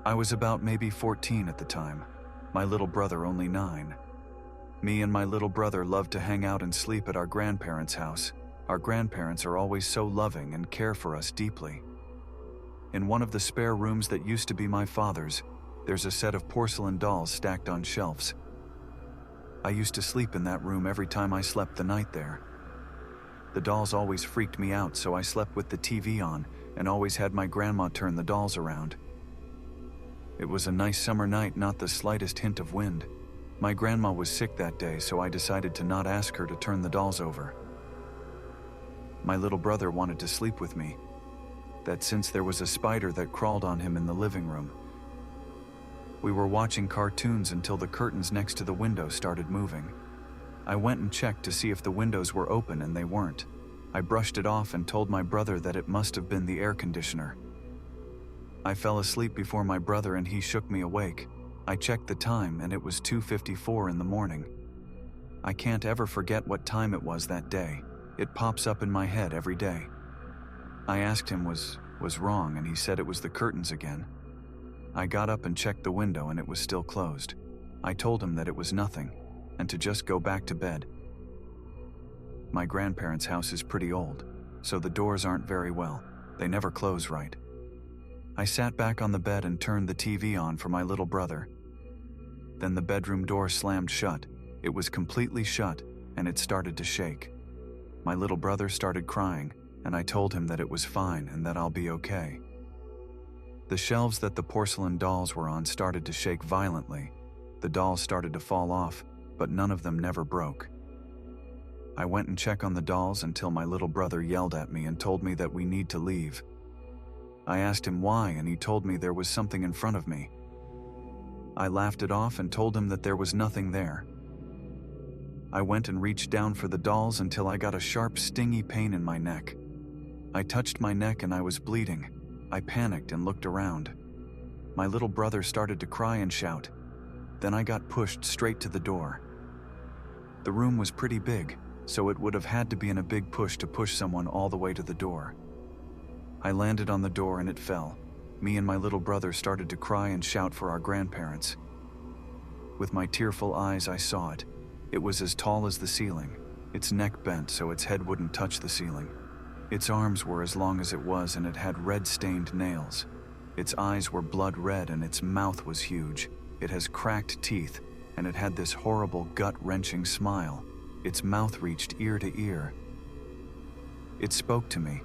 I was about maybe 14 at the time, my little brother only 9. Me and my little brother loved to hang out and sleep at our grandparents' house. Our grandparents are always so loving and care for us deeply. In one of the spare rooms that used to be my father's, there's a set of porcelain dolls stacked on shelves. I used to sleep in that room every time I slept the night there. The dolls always freaked me out, so I slept with the TV on and always had my grandma turn the dolls around. It was a nice summer night, not the slightest hint of wind. My grandma was sick that day, so I decided to not ask her to turn the dolls over. My little brother wanted to sleep with me, that since there was a spider that crawled on him in the living room. We were watching cartoons until the curtains next to the window started moving. I went and checked to see if the windows were open, and they weren't. I brushed it off and told my brother that it must have been the air conditioner. I fell asleep before my brother and he shook me awake. I checked the time and it was 2:54 in the morning. I can't ever forget what time it was that day. It pops up in my head every day. I asked him was wrong, and he said it was the curtains again. I got up and checked the window and it was still closed. I told him that it was nothing and to just go back to bed. My grandparents' house is pretty old, so the doors aren't very well. They never close right. I sat back on the bed and turned the TV on for my little brother. Then the bedroom door slammed shut. It was completely shut, and it started to shake. My little brother started crying, and I told him that it was fine and that I'll be okay. The shelves that the porcelain dolls were on started to shake violently. The dolls started to fall off, but none of them never broke. I went and checked on the dolls until my little brother yelled at me and told me that we need to leave. I asked him why, and he told me there was something in front of me. I laughed it off and told him that there was nothing there. I went and reached down for the dolls until I got a sharp, stingy pain in my neck. I touched my neck and I was bleeding. I panicked and looked around. My little brother started to cry and shout. Then I got pushed straight to the door. The room was pretty big, so it would have had to be in a big push to push someone all the way to the door. I landed on the door and it fell. Me and my little brother started to cry and shout for our grandparents. With my tearful eyes, I saw it. It was as tall as the ceiling. Its neck bent so its head wouldn't touch the ceiling. Its arms were as long as it was, and it had red-stained nails. Its eyes were blood red and its mouth was huge. It has cracked teeth, and it had this horrible, gut-wrenching smile. Its mouth reached ear to ear. It spoke to me.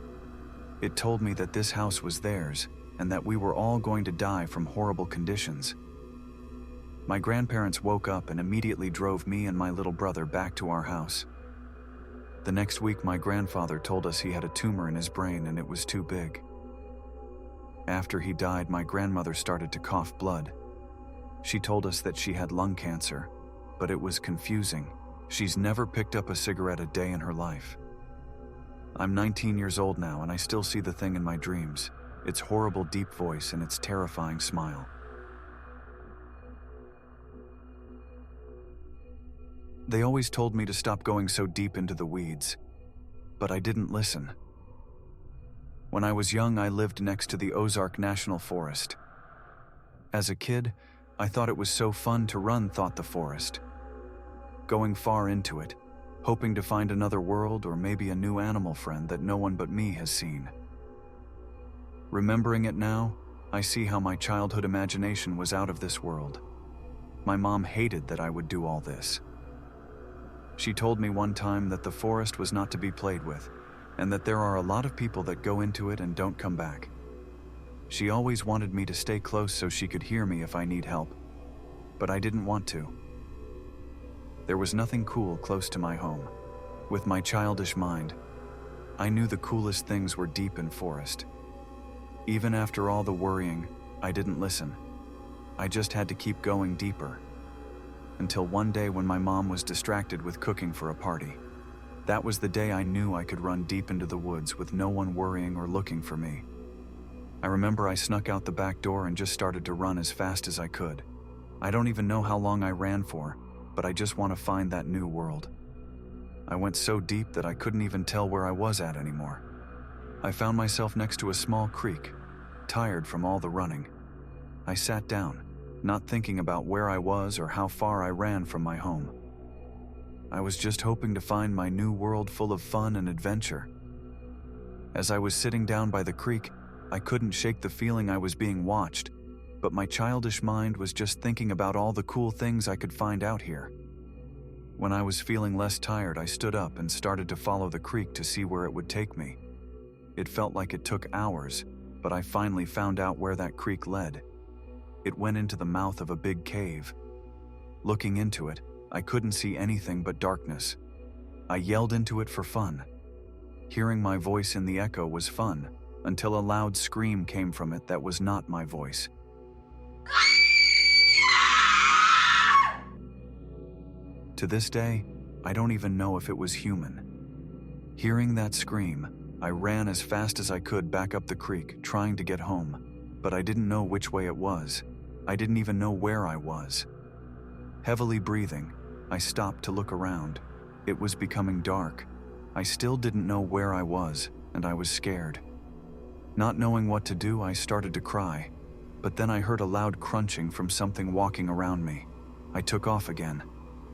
It told me that this house was theirs, and that we were all going to die from horrible conditions. My grandparents woke up and immediately drove me and my little brother back to our house. The next week, my grandfather told us he had a tumor in his brain and it was too big. After he died, my grandmother started to cough blood. She told us that she had lung cancer, but it was confusing. She's never picked up a cigarette a day in her life. I'm 19 years old now and I still see the thing in my dreams. Its horrible deep voice and its terrifying smile. They always told me to stop going so deep into the weeds, but I didn't listen. When I was young, I lived next to the Ozark National Forest. As a kid, I thought it was so fun to run through the forest, going far into it, hoping to find another world or maybe a new animal friend that no one but me has seen. Remembering it now, I see how my childhood imagination was out of this world. My mom hated that I would do all this. She told me one time that the forest was not to be played with, and that there are a lot of people that go into it and don't come back. She always wanted me to stay close so she could hear me if I need help, but I didn't want to. There was nothing cool close to my home. With my childish mind, I knew the coolest things were deep in forest. Even after all the worrying, I didn't listen. I just had to keep going deeper. Until one day when my mom was distracted with cooking for a party. That was the day I knew I could run deep into the woods with no one worrying or looking for me. I remember I snuck out the back door and just started to run as fast as I could. I don't even know how long I ran for, but I just want to find that new world. I went so deep that I couldn't even tell where I was at anymore. I found myself next to a small creek, tired from all the running. I sat down, not thinking about where I was or how far I ran from my home. I was just hoping to find my new world full of fun and adventure. As I was sitting down by the creek, I couldn't shake the feeling I was being watched, but my childish mind was just thinking about all the cool things I could find out here. When I was feeling less tired, I stood up and started to follow the creek to see where it would take me. It felt like it took hours, but I finally found out where that creek led. It went into the mouth of a big cave. Looking into it, I couldn't see anything but darkness. I yelled into it for fun. Hearing my voice in the echo was fun, until a loud scream came from it that was not my voice. To this day, I don't even know if it was human. Hearing that scream, I ran as fast as I could back up the creek, trying to get home, but I didn't know which way it was. I didn't even know where I was. Heavily breathing, I stopped to look around. It was becoming dark. I still didn't know where I was, and I was scared. Not knowing what to do, I started to cry, but then I heard a loud crunching from something walking around me. I took off again.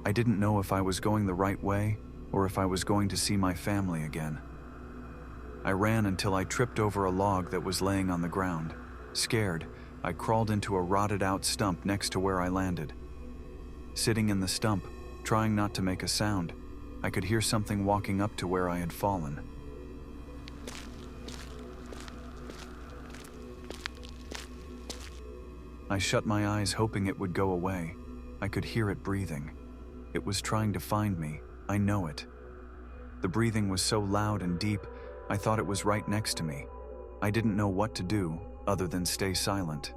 I didn't know if I was going the right way or if I was going to see my family again. I ran until I tripped over a log that was laying on the ground. Scared, I crawled into a rotted-out stump next to where I landed. Sitting in the stump, trying not to make a sound, I could hear something walking up to where I had fallen. I shut my eyes, hoping it would go away. I could hear it breathing. It was trying to find me, I know it. The breathing was so loud and deep, I thought it was right next to me. I didn't know what to do other than stay silent.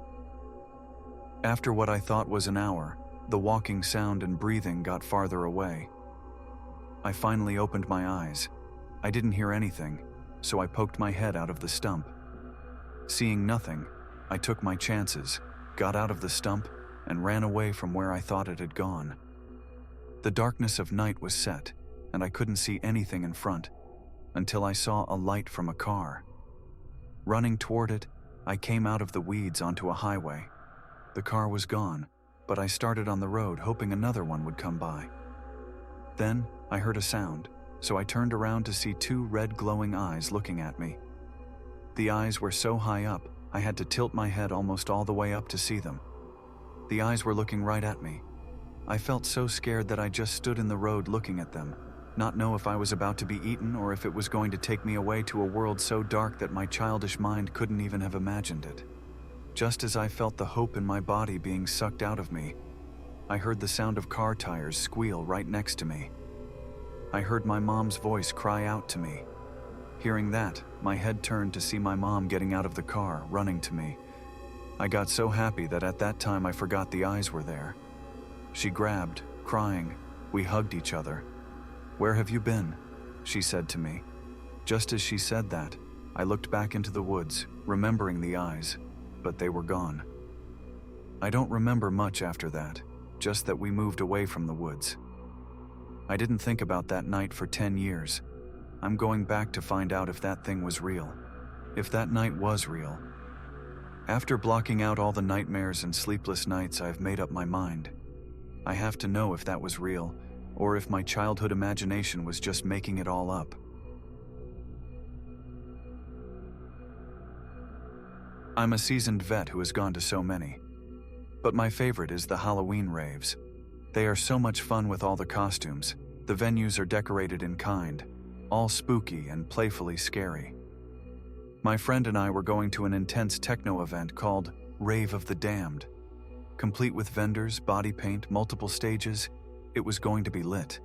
After what I thought was an hour, the walking sound and breathing got farther away. I finally opened my eyes. I didn't hear anything, so I poked my head out of the stump. Seeing nothing, I took my chances, got out of the stump, and ran away from where I thought it had gone. The darkness of night was set, and I couldn't see anything in front, until I saw a light from a car. Running toward it, I came out of the weeds onto a highway. The car was gone, but I started on the road hoping another one would come by. Then, I heard a sound, so I turned around to see two red glowing eyes looking at me. The eyes were so high up, I had to tilt my head almost all the way up to see them. The eyes were looking right at me. I felt so scared that I just stood in the road looking at them, not know if I was about to be eaten or if it was going to take me away to a world so dark that my childish mind couldn't even have imagined it. Just as I felt the hope in my body being sucked out of me, I heard the sound of car tires squeal right next to me. I heard my mom's voice cry out to me. Hearing that, my head turned to see my mom getting out of the car, running to me. I got so happy that at that time I forgot the eyes were there. She grabbed, crying. We hugged each other. "Where have you been?" she said to me. Just as she said that, I looked back into the woods, remembering the eyes, but they were gone. I don't remember much after that, just that we moved away from the woods. I didn't think about that night for 10 years. I'm going back to find out if that thing was real. If that night was real. After blocking out all the nightmares and sleepless nights, I've made up my mind. I have to know if that was real, or if my childhood imagination was just making it all up. I'm a seasoned vet who has gone to so many. But my favorite is the Halloween raves. They are so much fun with all the costumes. The venues are decorated in kind, all spooky and playfully scary. My friend and I were going to an intense techno event called Rave of the Damned. Complete with vendors, body paint, multiple stages, it was going to be lit.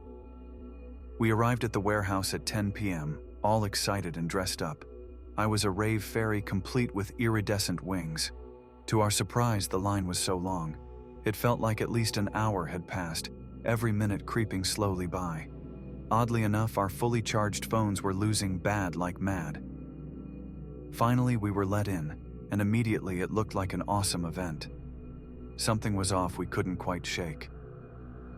We arrived at the warehouse at 10 p.m., all excited and dressed up. I was a rave fairy complete with iridescent wings. To our surprise, the line was so long. It felt like at least an hour had passed, every minute creeping slowly by. Oddly enough, our fully charged phones were losing bad like mad. Finally, we were let in, and immediately it looked like an awesome event. Something was off we couldn't quite shake.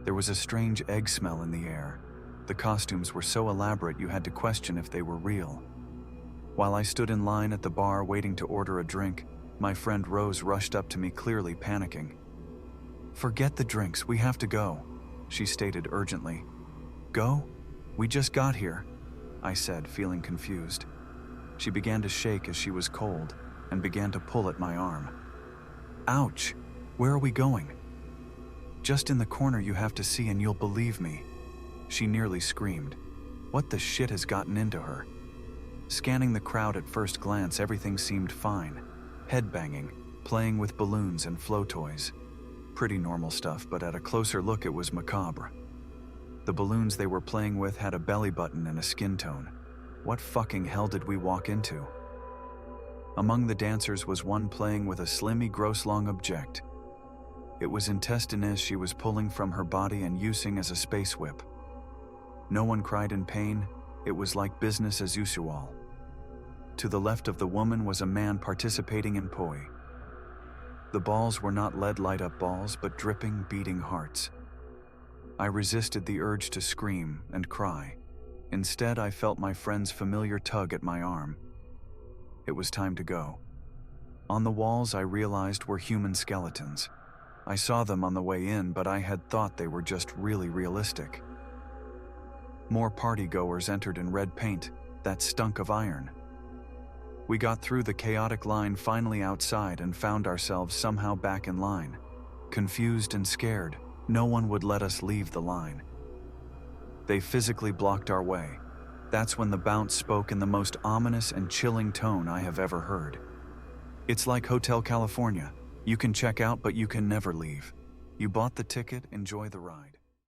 There was a strange egg smell in the air. The costumes were so elaborate you had to question if they were real. While I stood in line at the bar waiting to order a drink, My friend Rose rushed up to me, clearly panicking. "Forget the drinks, we have to go," she stated urgently. "Go? We just got here," I said, feeling confused. She began to shake as she was cold and began to pull at my arm. "Ouch! Where are we going?" "Just in the corner, you have to see and you'll believe me," she nearly screamed. What the shit has gotten into her? Scanning the crowd at first glance, everything seemed fine. Headbanging, playing with balloons and flow toys. Pretty normal stuff, but at a closer look it was macabre. The balloons they were playing with had a belly button and a skin tone. What fucking hell did we walk into? Among the dancers was one playing with a slimy, gross long object. It was intestines she was pulling from her body and using as a space whip. No one cried in pain, it was like business as usual. To the left of the woman was a man participating in poi. The balls were not lead light-up balls, but dripping, beating hearts. I resisted the urge to scream and cry. Instead, I felt my friend's familiar tug at my arm. It was time to go. On the walls, I realized were human skeletons. I saw them on the way in, but I had thought they were just really realistic. More partygoers entered in red paint that stunk of iron. We got through the chaotic line, finally outside, and found ourselves somehow back in line. Confused and scared, no one would let us leave the line. They physically blocked our way. That's when the bounce spoke in the most ominous and chilling tone I have ever heard. "It's like Hotel California. You can check out, but you can never leave. You bought the ticket, enjoy the ride."